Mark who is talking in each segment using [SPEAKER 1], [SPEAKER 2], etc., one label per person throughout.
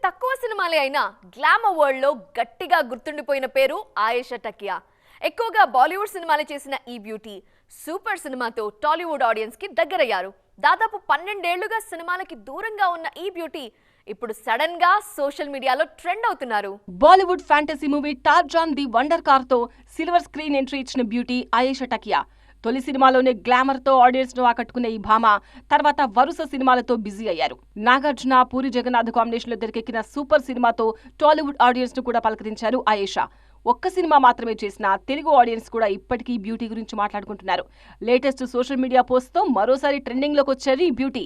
[SPEAKER 1] తక్కువ సినిమాలే అయినా గ్లామర్ వరల్డ్ లో గట్టిగా గుర్తుండిపోయిన పేరు ఆయేషా టకియా. ఎక్కువగా బాలీవుడ్ సినిమాలు చేసిన ఈ బ్యూటీ సూపర్ సినిమాతో టాలీవుడ్ ఆడియన్స్ కి దగ్గరయ్యారు. దాదాపు 12 ఏళ్లుగా సినిమాలకి దూరంగా ఉన్న ఈ బ్యూటీ ఇప్పుడు సడన్ గా సోషల్ మీడియాలో ట్రెండ్ అవుతున్నారు.
[SPEAKER 2] Bollywood fantasy movie Tarzan the wonder car తో సిల్వర్ స్క్రీన్ ఎంట్రీ ఇచ్చిన బ్యూటీ ఆయేషా టకియా. తొలి సినిమాలోనే గ్లామర్ తో ఆడియన్స్ ను ఆకట్టుకున్న ఈ భామ తర్వాత వరుస సినిమాలతో బిజీ అయ్యారు. నాగార్జున, పూరి జగన్నాథ్ కాంబినేషన్ లో తెరకెక్కిన సూపర్ సినిమాతో టాలీవుడ్ ఆడియన్స్ ను కూడా పలకరించారు ఆయేషా. ఒక్క సినిమా మాత్రమే చేసిన తెలుగు ఆడియన్స్ కూడా ఇప్పటికీ బ్యూటీ గురించి మాట్లాడుకుంటున్నారు. లేటెస్ట్ సోషల్ మీడియా పోస్ట్ తో మరోసారి ట్రెండింగ్ లోకి వచ్చారు ఈ బ్యూటీ.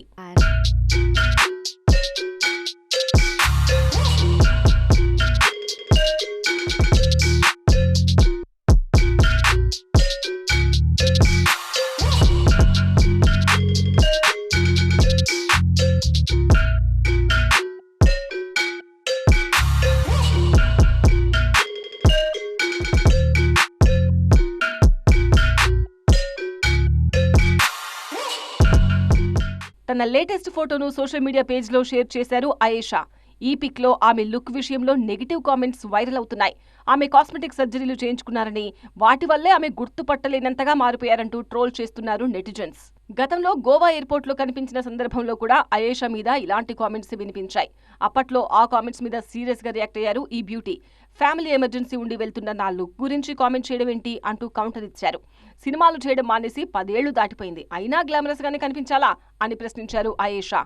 [SPEAKER 2] తన లేటెస్ట్ ఫోటోను సోషల్ మీడియా పేజ్ లో షేర్ చేశారు ఆయేషా. ఈ పిక్ లో ఆమె లుక్ విషయంలో నెగిటివ్ కామెంట్స్ వైరల్ అవుతున్నాయి. ఆమె కాస్మెటిక్ సర్జరీలు చేయించుకున్నారని, వాటి వల్లే ఆమె గుర్తుపట్టలేనంతగా మారిపోయారంటూ ట్రోల్ చేస్తున్నారు నెటిజన్స్. గతంలో గోవా ఎయిర్పోర్ట్ లో కనిపించిన సందర్భంలో కూడా ఆయేషా మీద ఇలాంటి కామెంట్స్ వినిపించాయి. అప్పట్లో ఆ కామెంట్స్ మీద సీరియస్ గా రియాక్ట్ అయ్యారు ఈ బ్యూటీ. ఫ్యామిలీ ఎమర్జెన్సీ ఉండి వెళ్తున్న నా లుక్ గురించి కామెంట్ చేయడం ఏంటి అంటూ కౌంటర్ ఇచ్చారు. సినిమాలు చేయడం మానేసి 10 ఏళ్లు దాటిపోయింది, అయినా గ్లామరస్ గానే కనిపించాలా అని ప్రశ్నించారు ఆయేషా.